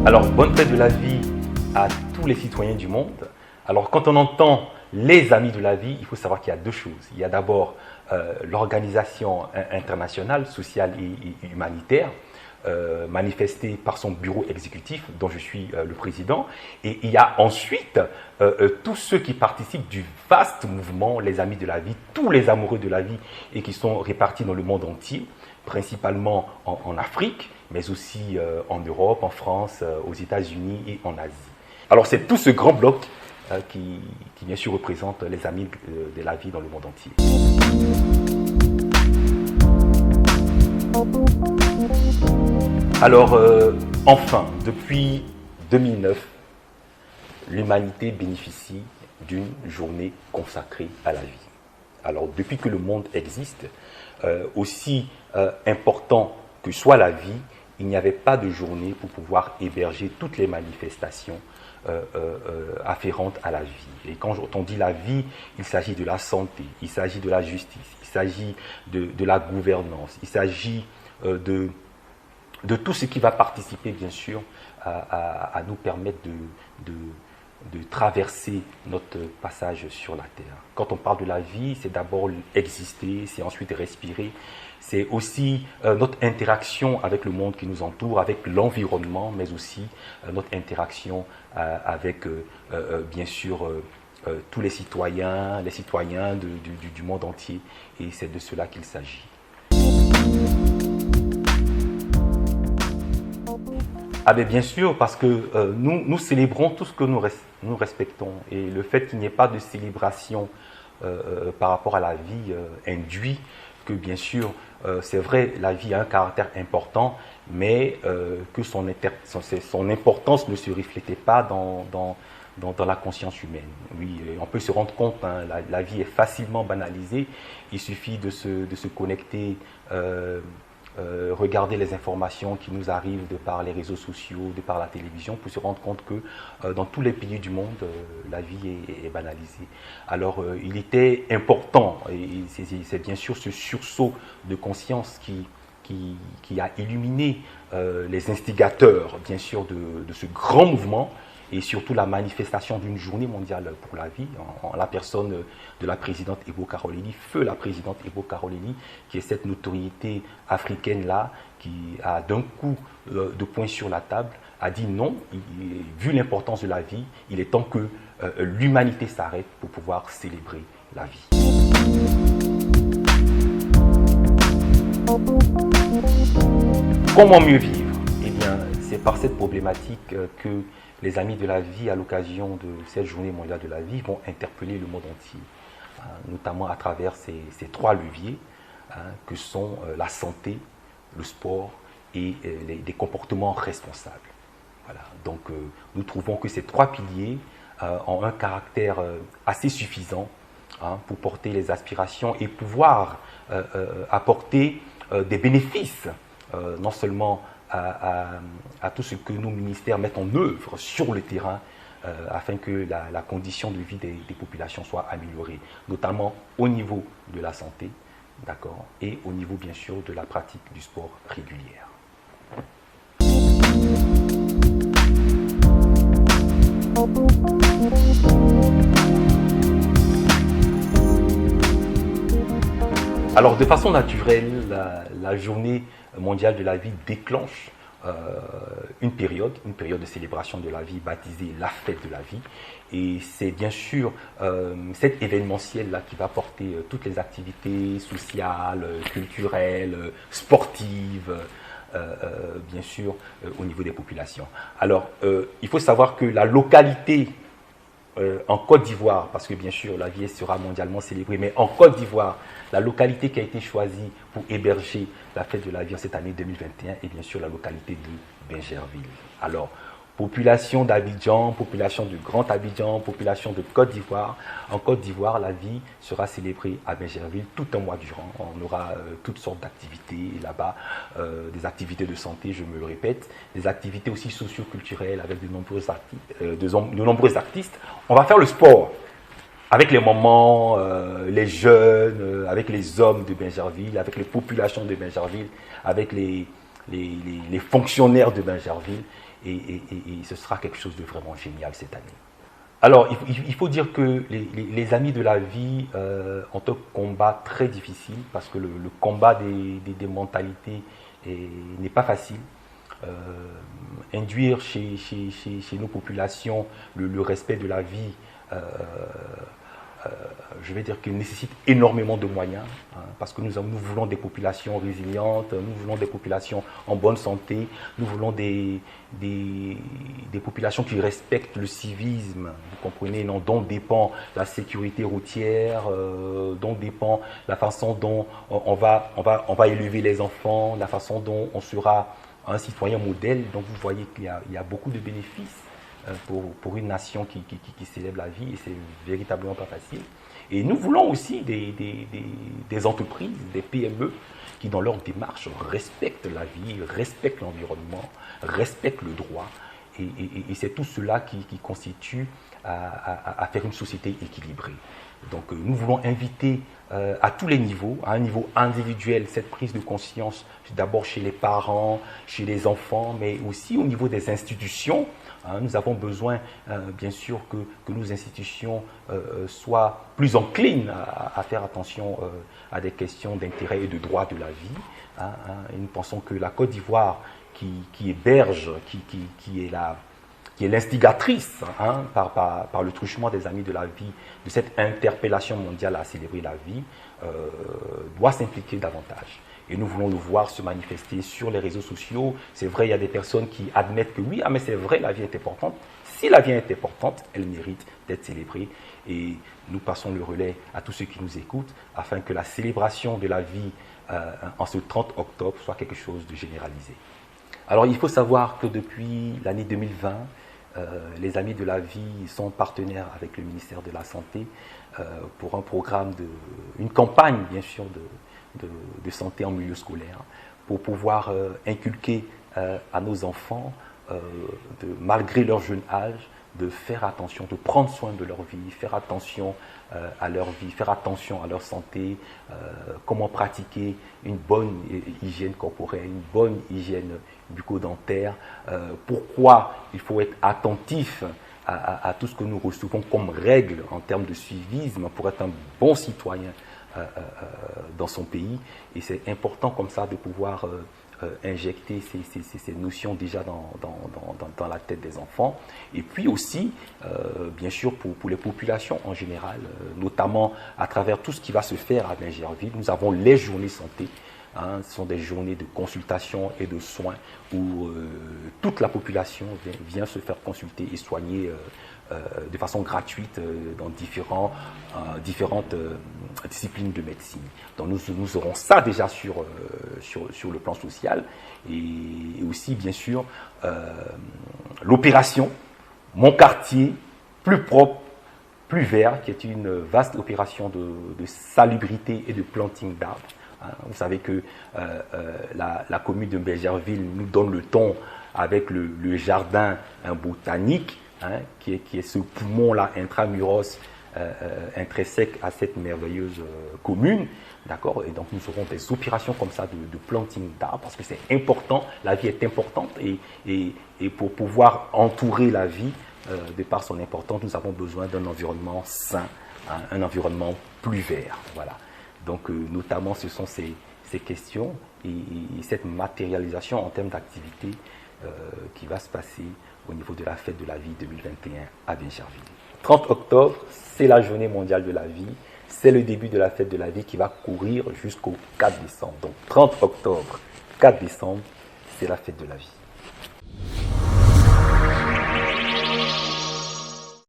Alors, bonne fête de la vie à tous les citoyens du monde. Alors, quand on entend les amis de la vie, il faut savoir qu'il y a deux choses. Il y a d'abord l'organisation internationale, sociale et humanitaire, manifestée par son bureau exécutif, dont je suis le président. Et il y a ensuite tous ceux qui participent du vaste mouvement, les amis de la vie, tous les amoureux de la vie, et qui sont répartis dans le monde entier, principalement en Afrique, mais aussi en Europe, en France, aux États-Unis et en Asie. Alors c'est tout ce grand bloc qui bien sûr représente les amis de la vie dans le monde entier. Alors enfin, depuis 2009, l'humanité bénéficie d'une journée consacrée à la vie. Alors depuis que le monde existe, aussi important que soit la vie, il n'y avait pas de journée pour pouvoir héberger toutes les manifestations afférentes à la vie. Et quand on dit la vie, il s'agit de la santé, il s'agit de la justice, il s'agit de la gouvernance, il s'agit de tout ce qui va participer, bien sûr, à nous permettre de traverser notre passage sur la Terre. Quand on parle de la vie, c'est d'abord exister, c'est ensuite respirer, c'est aussi notre interaction avec le monde qui nous entoure, avec l'environnement, mais aussi notre interaction avec, bien sûr, tous les citoyens du monde entier, et c'est de cela qu'il s'agit. Ah ben bien sûr, parce que nous célébrons tout ce que nous respectons. Et le fait qu'il n'y ait pas de célébration par rapport à la vie induit que bien sûr, c'est vrai, la vie a un caractère important, mais que son importance ne se reflétait pas dans la conscience humaine. Oui, on peut se rendre compte, hein, la vie est facilement banalisée. Il suffit de se connecter, regarder les informations qui nous arrivent de par les réseaux sociaux, de par la télévision, pour se rendre compte que dans tous les pays du monde, la vie est banalisée. Alors, il était important, et c'est bien sûr ce sursaut de conscience qui a illuminé les instigateurs, bien sûr, de ce grand mouvement, et surtout la manifestation d'une journée mondiale pour la vie, en la personne de la présidente Ebo Karoleli, feu la présidente Ebo Karoleli, qui est cette notoriété africaine-là, qui a d'un coup de poing sur la table, a dit non, vu l'importance de la vie, il est temps que l'humanité s'arrête pour pouvoir célébrer la vie. Comment mieux vivre? Eh bien, c'est par cette problématique que les amis de la vie, à l'occasion de cette journée mondiale de la vie, vont interpeller le monde entier, notamment à travers ces trois leviers que sont la santé, le sport et des comportements responsables. Voilà. Donc, nous trouvons que ces trois piliers ont un caractère assez suffisant pour porter les aspirations et pouvoir apporter des bénéfices, non seulement à tout ce que nos ministères mettent en œuvre sur le terrain afin que la condition de vie des populations soit améliorée, notamment au niveau de la santé, d'accord, et au niveau bien sûr de la pratique du sport régulière. Alors, de façon naturelle, la journée mondiale de la vie déclenche une période de célébration de la vie baptisée la fête de la vie. Et c'est bien sûr cet événementiel-là qui va porter toutes les activités sociales, culturelles, sportives, bien sûr, au niveau des populations. Alors, il faut savoir que la localité en Côte d'Ivoire, parce que bien sûr la vie sera mondialement célébrée, mais en Côte d'Ivoire, la localité qui a été choisie pour héberger la fête de la vie en cette année 2021 est bien sûr la localité de Bingerville. Alors, population d'Abidjan, population du Grand Abidjan, population de Côte d'Ivoire. En Côte d'Ivoire, la vie sera célébrée à Bingerville tout un mois durant. On aura toutes sortes d'activités là-bas, des activités de santé, je me le répète, des activités aussi socio-culturelles avec de nombreux artistes. On va faire le sport avec les mamans, les jeunes, avec les hommes de Bingerville, avec les populations de Bingerville, avec les fonctionnaires de Bingerville. et ce sera quelque chose de vraiment génial cette année. Alors, il faut dire que les Amis de la vie ont un combat très difficile parce que le combat des mentalités n'est pas facile. Induire chez nos populations le respect de la vie, je vais dire qu'il nécessite énormément de moyens, hein, parce que nous voulons des populations résilientes, nous voulons des populations en bonne santé, nous voulons des populations qui respectent le civisme, vous comprenez, non, dont dépend la sécurité routière, dont dépend la façon dont on va élever les enfants, la façon dont on sera un citoyen modèle. Donc vous voyez qu'il y a beaucoup de bénéfices pour une nation qui célèbre la vie, et c'est véritablement pas facile. Et nous voulons aussi des entreprises, des PME, qui dans leur démarche respectent la vie, respectent l'environnement, respectent le droit. Et c'est tout cela qui constitue à faire une société équilibrée. Donc nous voulons inviter à tous les niveaux, à un niveau individuel, cette prise de conscience, d'abord chez les parents, chez les enfants, mais aussi au niveau des institutions. Nous avons besoin, bien sûr, que nos institutions soient plus enclines à faire attention à des questions d'intérêt et de droit de la vie. Et nous pensons que la Côte d'Ivoire, qui héberge, qui est l'instigatrice par le truchement des Amis de la vie, de cette interpellation mondiale à célébrer la vie, doit s'impliquer davantage. Et nous voulons le voir se manifester sur les réseaux sociaux. C'est vrai, il y a des personnes qui admettent que oui, mais c'est vrai, la vie est importante. Si la vie est importante, elle mérite d'être célébrée. Et nous passons le relais à tous ceux qui nous écoutent, afin que la célébration de la vie en ce 30 octobre soit quelque chose de généralisé. Alors, il faut savoir que depuis l'année 2020, les Amis de la vie sont partenaires avec le ministère de la Santé pour un programme, une campagne, bien sûr, de santé en milieu scolaire, pour pouvoir inculquer à nos enfants, malgré leur jeune âge, de faire attention, de prendre soin de leur vie, faire attention à leur vie, faire attention à leur santé, comment pratiquer une bonne hygiène corporelle, une bonne hygiène bucco-dentaire, pourquoi il faut être attentif à tout ce que nous recevons comme règle en termes de civisme pour être un bon citoyen dans son pays. Et c'est important comme ça de pouvoir injecter ces notions déjà dans la tête des enfants. Et puis aussi, bien sûr, pour les populations en général, notamment à travers tout ce qui va se faire à Bingerville, nous avons les journées santé. Ce sont des journées de consultation et de soins où toute la population vient se faire consulter et soigner de façon gratuite dans différentes disciplines de médecine. Donc nous aurons ça déjà sur le plan social, et aussi bien sûr l'opération Mon quartier plus propre, plus vert, qui est une vaste opération de salubrité et de planting d'arbres. Vous savez que la commune de Bingerville nous donne le ton avec le jardin botanique, qui est ce poumon-là intramuros intrinsèque à cette merveilleuse commune. D'accord. Et donc nous aurons des opérations comme ça de planting d'arbres, parce que c'est important, la vie est importante, et pour pouvoir entourer la vie, de par son importance, nous avons besoin d'un environnement sain, un environnement plus vert. Voilà. Donc, notamment, ce sont ces questions et cette matérialisation en termes d'activité qui va se passer au niveau de la fête de la vie 2021 à Bingerville. 30 octobre, c'est la journée mondiale de la vie. C'est le début de la fête de la vie qui va courir jusqu'au 4 décembre. Donc, 30 octobre, 4 décembre, c'est la fête de la vie.